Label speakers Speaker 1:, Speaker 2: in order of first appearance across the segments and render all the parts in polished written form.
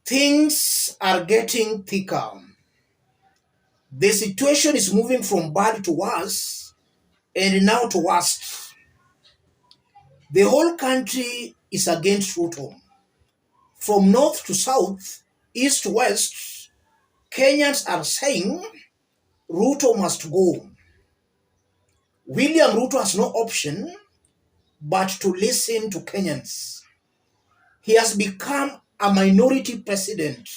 Speaker 1: Things are getting thicker. The situation is moving from bad to worse and now to worst. The whole country is against Ruto. From north to south, east to west, Kenyans are saying Ruto must go. William Ruto has no option but to listen to Kenyans. He has become a minority president.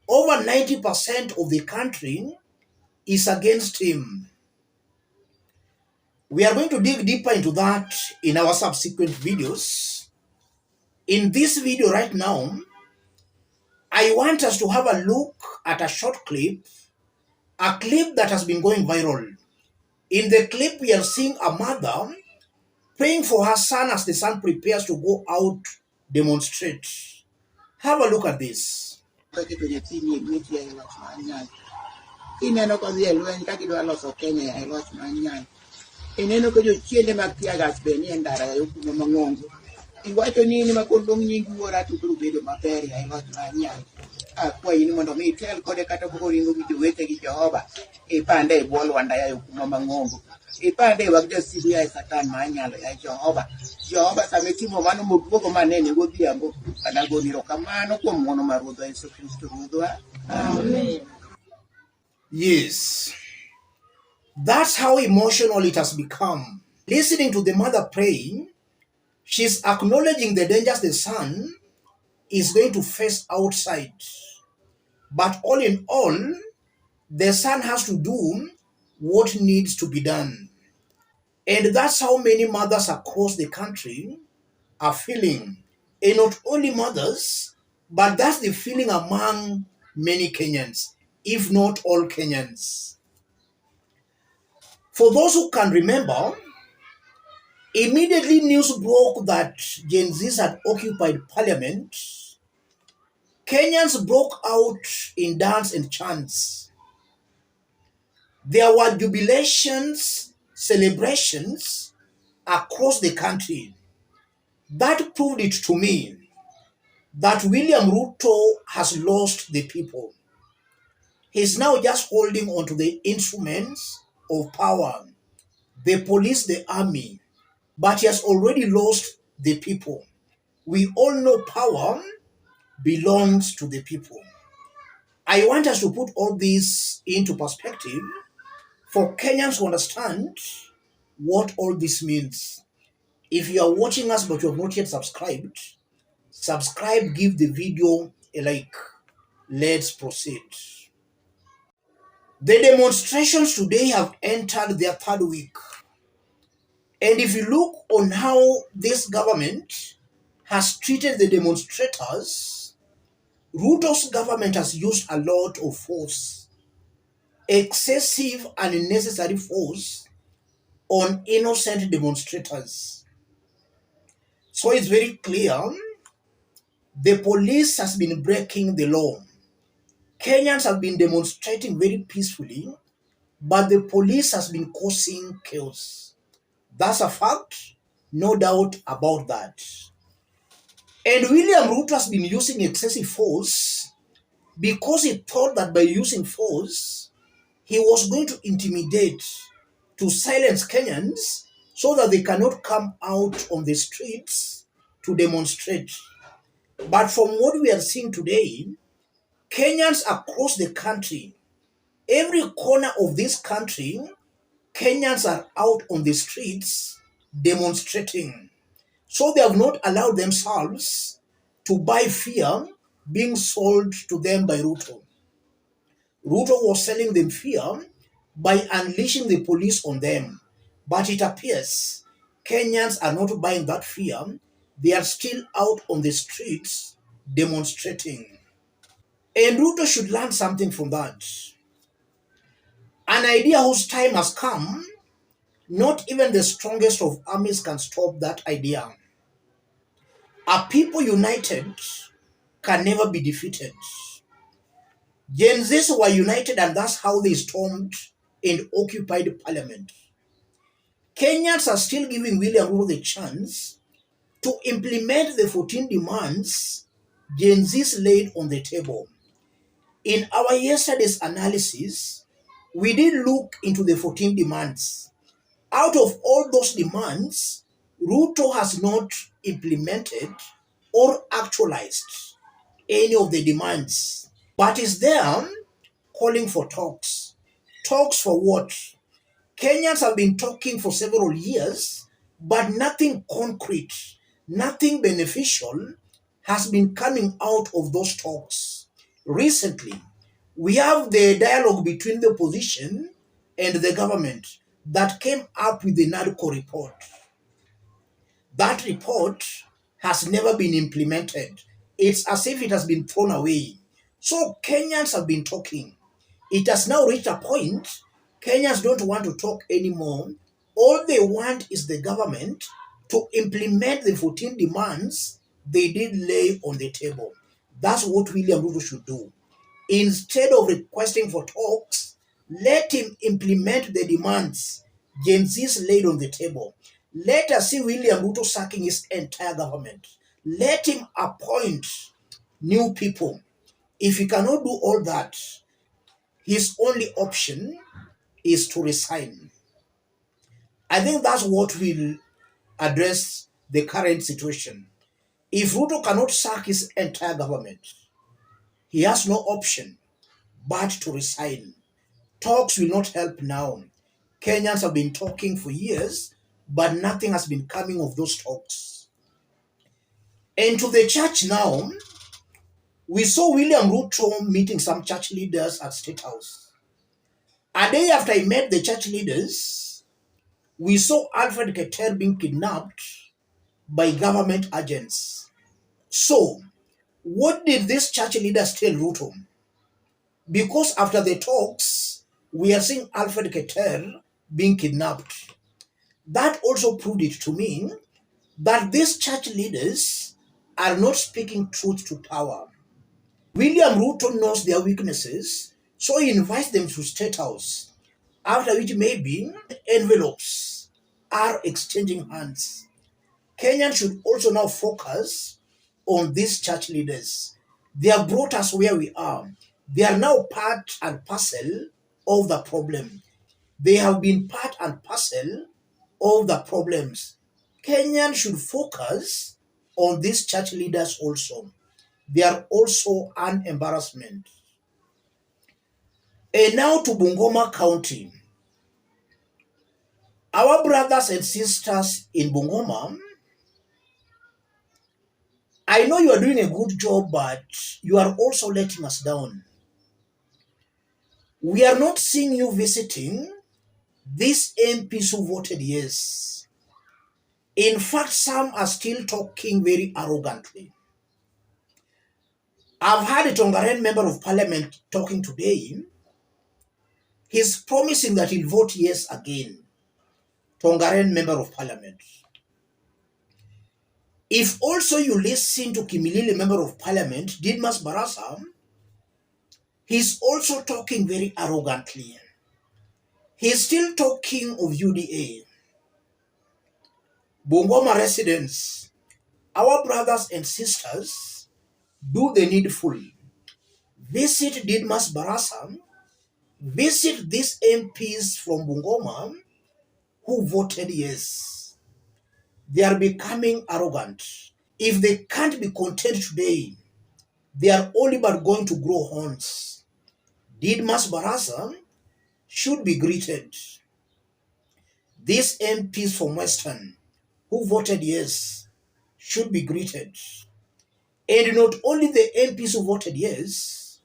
Speaker 1: Over 90% of the country is against him. We are going to dig deeper into that in our subsequent videos. In this video right now, I want us to have a look at a short clip, a clip that has been going viral. In the clip, we are seeing a mother praying for her son as the son prepares to go out demonstrate. Have a look at this.
Speaker 2: Ineno ko dhi e lweny ka gidwa loso Kenya e loch manyien. Ineno ko jochiende mag tiagas be ni e ndara yo kuma mang'ongo. Iwacho ni in makondong nyingi wuora to biro bedo maber e loch manyien. Akwayi ni mondo mi itel kode kata koringo gi jowete gi Jehova. Ipande e bwo lwanda yo kuma mang'ongo. Ipande e wag jo-CBI Satan manyalo ya Jehova. Jehova sama itimo mano moduogo manene godhiambo. Anago erokamano kuom ng'wono mar Ruodhwa Yesu Kristo Ruodhwa. Amen.
Speaker 1: Yes, that's how emotional it has become. Listening to the mother praying, she's acknowledging the dangers the son is going to face outside. But all in all, the son has to do what needs to be done. And that's how many mothers across the country are feeling. And not only mothers, but that's the feeling among many Kenyans, if not all Kenyans. For those who can remember, immediately news broke that Gen Zs had occupied parliament. Kenyans broke out in dance and chants. There were jubilations, celebrations across the country. That proved it to me that William Ruto has lost the people. He's now just holding on to the instruments of power, the police, the army, but he has already lost the people. We all know power belongs to the people. I want us to put all this into perspective for Kenyans to understand what all this means. If you are watching us but you have not yet subscribed, subscribe, give the video a like. Let's proceed. The demonstrations today have entered their third week. And if you look on how this government has treated the demonstrators, Ruto's government has used a lot of force, excessive and unnecessary force on innocent demonstrators. So it's very clear the police has been breaking the law. Kenyans have been demonstrating very peacefully, but the police has been causing chaos. That's a fact, no doubt about that. And William Ruto has been using excessive force because he thought that by using force, he was going to intimidate, to silence Kenyans so that they cannot come out on the streets to demonstrate. But from what we are seeing today, Kenyans across the country, every corner of this country, Kenyans are out on the streets demonstrating. So they have not allowed themselves to buy fear being sold to them by Ruto. Ruto was selling them fear by unleashing the police on them. But it appears Kenyans are not buying that fear. They are still out on the streets demonstrating. And Ruto should learn something from that. An idea whose time has come, not even the strongest of armies can stop that idea. A people united can never be defeated. Gen Zs were united, and that's how they stormed and occupied parliament. Kenyans are still giving William Ruto the chance to implement the 14 demands Gen Z's laid on the table. In our yesterday's analysis, we did look into the 14 demands. Out of all those demands, Ruto has not implemented or actualized any of the demands, but is there calling for talks. Talks for what? Kenyans have been talking for several years, but nothing concrete, nothing beneficial has been coming out of those talks. Recently, we have the dialogue between the opposition and the government that came up with the NADCO report. That report has never been implemented. It's as if it has been thrown away. So Kenyans have been talking. It has now reached a point Kenyans don't want to talk anymore. All they want is the government to implement the 14 demands they did lay on the table. That's what William Ruto should do. Instead of requesting for talks, let him implement the demands Gen Z's laid on the table. Let us see William Ruto sacking his entire government. Let him appoint new people. If he cannot do all that, his only option is to resign. I think that's what will address the current situation. If Ruto cannot sack his entire government, he has no option but to resign. Talks will not help now. Kenyans have been talking for years, but nothing has been coming of those talks. And to the church now, we saw William Ruto meeting some church leaders at State House. A day after he met the church leaders, we saw Alfred Keter being kidnapped by government agents. So, what did these church leaders tell Ruto? Because after the talks, we are seeing Alfred Keter being kidnapped. That also proved it to me that these church leaders are not speaking truth to power. William Ruto knows their weaknesses, so he invites them to State House, after which maybe envelopes are exchanging hands. Kenyans should also now focus on these church leaders. They have brought us where we are. They are now part and parcel of the problem. They have been part and parcel of the problems. Kenyans should focus on these church leaders also. They are also an embarrassment. And now to Bungoma County. Our brothers and sisters in Bungoma, I know you are doing a good job, but you are also letting us down. We are not seeing you visiting these MPs who voted yes. In fact, some are still talking very arrogantly. I've had a Tongaren member of parliament talking today. He's promising that he'll vote yes again. Tongaren member of parliament. If also you listen to Kimilili member of parliament, Didmas Barasa, he's also talking very arrogantly. He's still talking of UDA. Bungoma residents, our brothers and sisters, do the needful. Visit Didmas Barasa, visit these MPs from Bungoma who voted yes. They are becoming arrogant. If they can't be content today, they are only but going to grow horns. Didmas Barasa should be greeted. These MPs from Western who voted yes should be greeted. And not only the MPs who voted yes,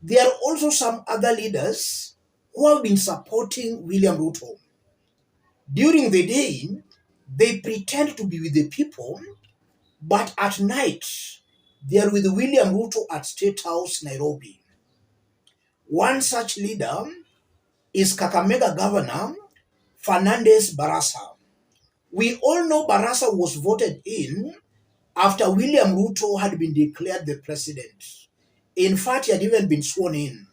Speaker 1: there are also some other leaders who have been supporting William Ruto. During the day, they pretend to be with the people, but at night, they are with William Ruto at State House, Nairobi. One such leader is Kakamega Governor Fernandez Barasa. We all know Barasa was voted in after William Ruto had been declared the president. In fact, he had even been sworn in.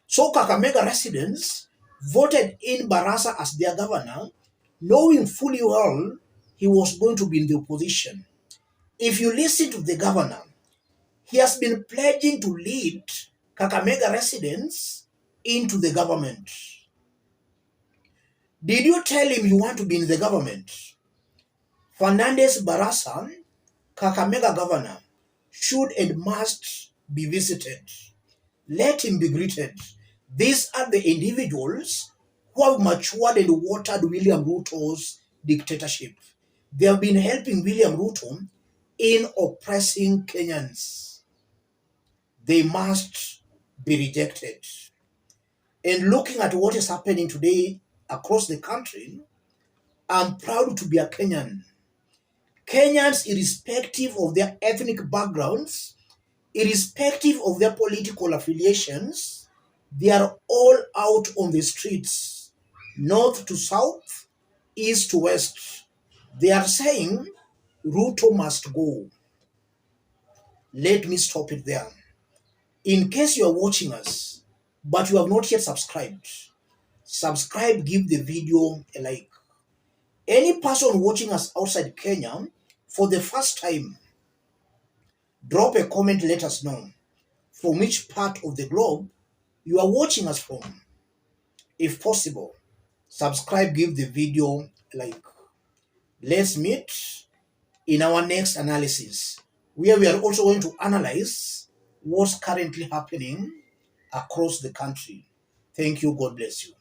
Speaker 1: So Kakamega residents voted in Barasa as their governor, knowing fully well he was going to be in the opposition. If you listen to the governor, He has been pledging to lead Kakamega residents into the government. Did you tell him you want to be in the government? Fernandez Barasa, Kakamega governor, should and must be visited. Let him be greeted. These are the individuals who have matured and watered William Ruto's dictatorship. They have been helping William Ruto in oppressing Kenyans. They must be rejected. And looking at what is happening today across the country, I'm proud to be a Kenyan. Kenyans, irrespective of their ethnic backgrounds, irrespective of their political affiliations, they are all out on the streets, north to south, east to west. They are saying Ruto must go. Let me stop it there. In case you are watching us, but you have not yet subscribed, subscribe, give the video a like. Any person watching us outside Kenya for the first time, drop a comment, let us know from which part of the globe you are watching us from. If possible, subscribe, give the video a like. Let's meet in our next analysis, where we are also going to analyze what's currently happening across the country. Thank you. God bless you.